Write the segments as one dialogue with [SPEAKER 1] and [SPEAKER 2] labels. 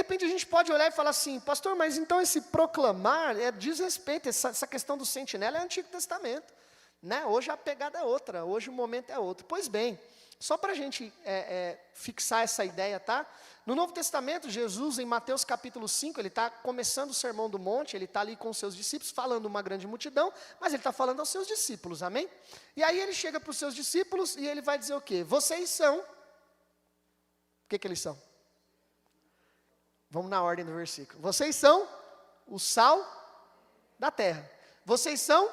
[SPEAKER 1] repente a gente pode olhar e falar assim, pastor, mas então esse proclamar diz respeito, essa questão do sentinela é Antigo Testamento, né? Hoje a pegada é outra, hoje o momento é outro. Pois bem, só para a gente fixar essa ideia, tá? No Novo Testamento, Jesus, em Mateus capítulo 5, ele está começando o Sermão do Monte, ele está ali com os seus discípulos, falando uma grande multidão, mas ele está falando aos seus discípulos, amém? E aí ele chega para os seus discípulos e ele vai dizer o quê? Vocês são, o que eles são? Vamos na ordem do versículo. Vocês são o sal da terra. Vocês são...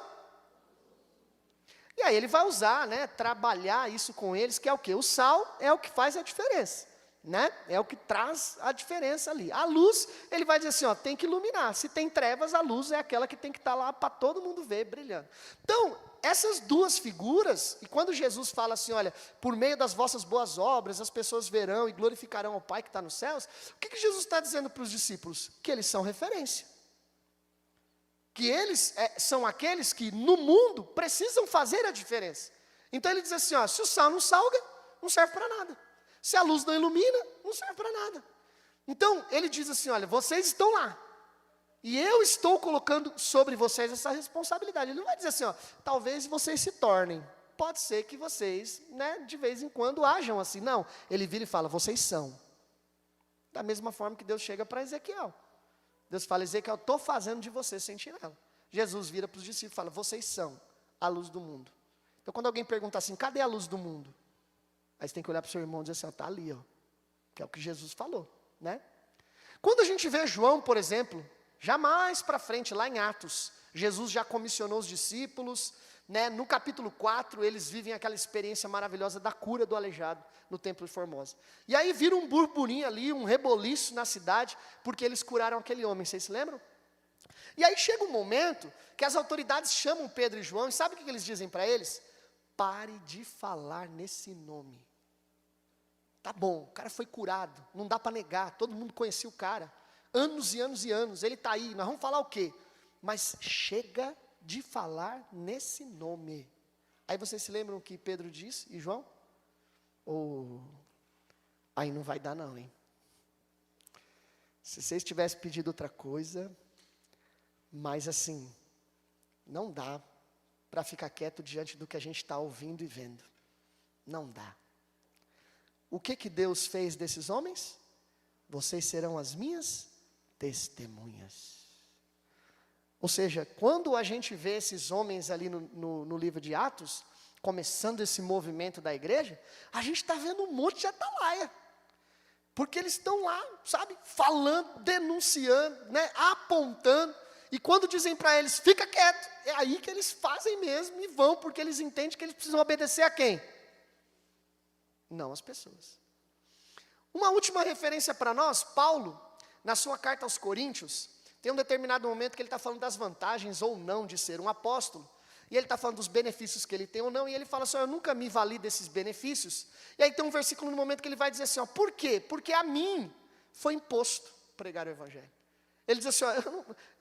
[SPEAKER 1] E aí ele vai usar, né, trabalhar isso com eles, que é o quê? O sal é o que faz a diferença, né? É o que traz a diferença ali. A luz, ele vai dizer assim, ó, tem que iluminar. Se tem trevas, a luz é aquela que tem que estar lá para todo mundo ver brilhando. Então, essas duas figuras, e quando Jesus fala assim, olha, por meio das vossas boas obras, as pessoas verão e glorificarão ao Pai que está nos céus, o que Jesus está dizendo para os discípulos? Que eles são referência. Que eles são aqueles que no mundo precisam fazer a diferença. Então ele diz assim, ó, se o sal não salga, não serve para nada. Se a luz não ilumina, não serve para nada. Então ele diz assim, olha, vocês estão lá. E eu estou colocando sobre vocês essa responsabilidade. Ele não vai dizer assim, ó, talvez vocês se tornem. Pode ser que vocês, né, de vez em quando ajam assim. Não, ele vira e fala, vocês são. Da mesma forma que Deus chega para Ezequiel. Deus fala, Ezequiel, estou fazendo de você sentinela. Jesus vira para os discípulos e fala, vocês são a luz do mundo. Então quando alguém pergunta assim, cadê a luz do mundo? Aí você tem que olhar para o seu irmão e dizer assim, está ali, ó, que é o que Jesus falou, né? Quando a gente vê João, por exemplo, já mais para frente, lá em Atos, Jesus já comissionou os discípulos, né? No capítulo 4, eles vivem aquela experiência maravilhosa da cura do aleijado no templo de Formosa. E aí vira um burburinho ali, um reboliço na cidade, porque eles curaram aquele homem, vocês se lembram? E aí chega um momento que as autoridades chamam Pedro e João, e sabe o que eles dizem para eles? Pare de falar nesse nome. Tá bom, o cara foi curado, não dá para negar, todo mundo conhecia o cara. Anos e anos e anos, ele está aí, nós vamos falar o quê? Mas chega de falar nesse nome. Aí vocês se lembram o que Pedro disse e João? Aí não vai dar não, hein? Se vocês tivessem pedido outra coisa, mas assim, não dá para ficar quieto diante do que a gente está ouvindo e vendo. Não dá. O que Deus fez desses homens? Vocês serão as minhas testemunhas. Ou seja, quando a gente vê esses homens ali no livro de Atos, começando esse movimento da igreja, a gente está vendo um monte de atalaia. Porque eles estão lá, sabe, falando, denunciando, né, apontando. E quando dizem para eles, fica quieto, é aí que eles fazem mesmo e vão, porque eles entendem que eles precisam obedecer a quem? Não as pessoas. Uma última referência para nós, Paulo, na sua carta aos Coríntios, tem um determinado momento que ele está falando das vantagens ou não de ser um apóstolo. E ele está falando dos benefícios que ele tem ou não. E ele fala assim, eu nunca me vali desses benefícios. E aí tem um versículo no momento que ele vai dizer assim, ó, por quê? Porque a mim foi imposto pregar o evangelho. Ele diz assim, ó,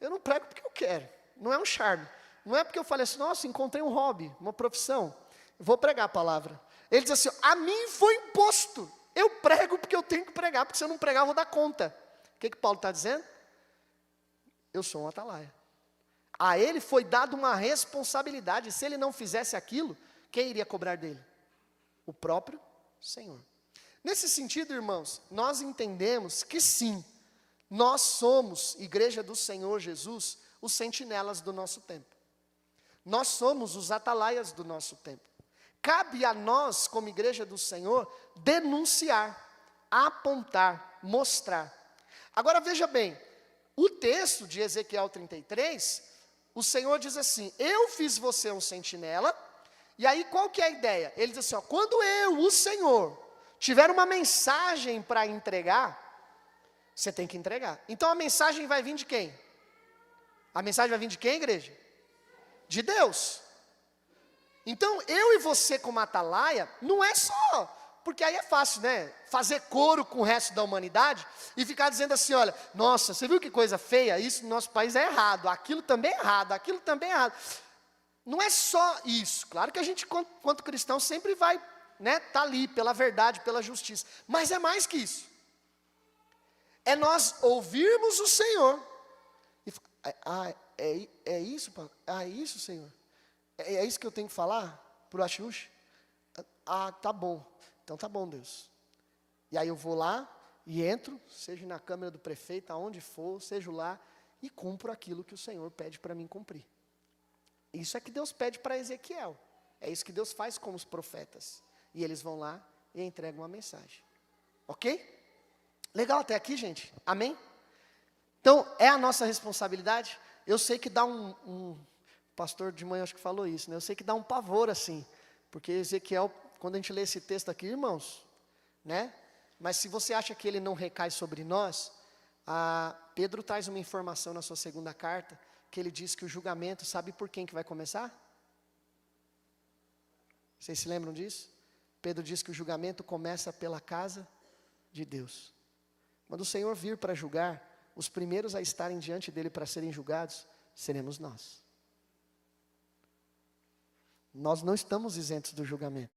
[SPEAKER 1] eu não prego porque eu quero. Não é um charme. Não é porque eu falei assim, nossa, encontrei um hobby, uma profissão. Vou pregar a palavra. Ele diz assim, ó, a mim foi imposto. Eu prego porque eu tenho que pregar. Porque se eu não pregar, eu vou dar conta. O que Paulo está dizendo? Eu sou um atalaia. A ele foi dada uma responsabilidade. Se ele não fizesse aquilo, quem iria cobrar dele? O próprio Senhor. Nesse sentido, irmãos, nós entendemos que sim, nós somos, igreja do Senhor Jesus, os sentinelas do nosso tempo. Nós somos os atalaias do nosso tempo. Cabe a nós, como igreja do Senhor, denunciar, apontar, mostrar. Agora veja bem, o texto de Ezequiel 33, o Senhor diz assim, eu fiz você um sentinela, e aí qual que é a ideia? Ele diz assim, ó, quando eu, o Senhor, tiver uma mensagem para entregar, você tem que entregar. Então a mensagem vai vir de quem? A mensagem vai vir de quem, igreja? De Deus. Então eu e você como atalaia, não é só... Porque aí é fácil, né? Fazer coro com o resto da humanidade e ficar dizendo assim, olha, nossa, você viu que coisa feia? Isso no nosso país é errado, aquilo também é errado, aquilo também é errado. Não é só isso. Claro que a gente, quanto cristão, sempre vai, né, tá ali pela verdade, pela justiça. Mas é mais que isso. é nós ouvirmos o Senhor. É isso, é isso, Senhor? É isso que eu tenho que falar para o Axuxa? Tá bom. Então tá bom, Deus. E aí eu vou lá e entro, seja na câmara do prefeito, aonde for, seja lá, e cumpro aquilo que o Senhor pede para mim cumprir. Isso é que Deus pede para Ezequiel. É isso que Deus faz com os profetas. E eles vão lá e entregam uma mensagem. Ok? Legal até aqui, gente? Amém? Então, é a nossa responsabilidade. Eu sei que dá o pastor de manhã acho que falou isso, né? Eu sei que dá um pavor assim, porque Ezequiel, quando a gente lê esse texto aqui, irmãos, né? Mas se você acha que ele não recai sobre nós, Pedro traz uma informação na sua segunda carta, que ele diz que o julgamento, sabe por quem que vai começar? Vocês se lembram disso? Pedro diz que o julgamento começa pela casa de Deus. Quando o Senhor vir para julgar, os primeiros a estarem diante dele para serem julgados, seremos nós. Nós não estamos isentos do julgamento.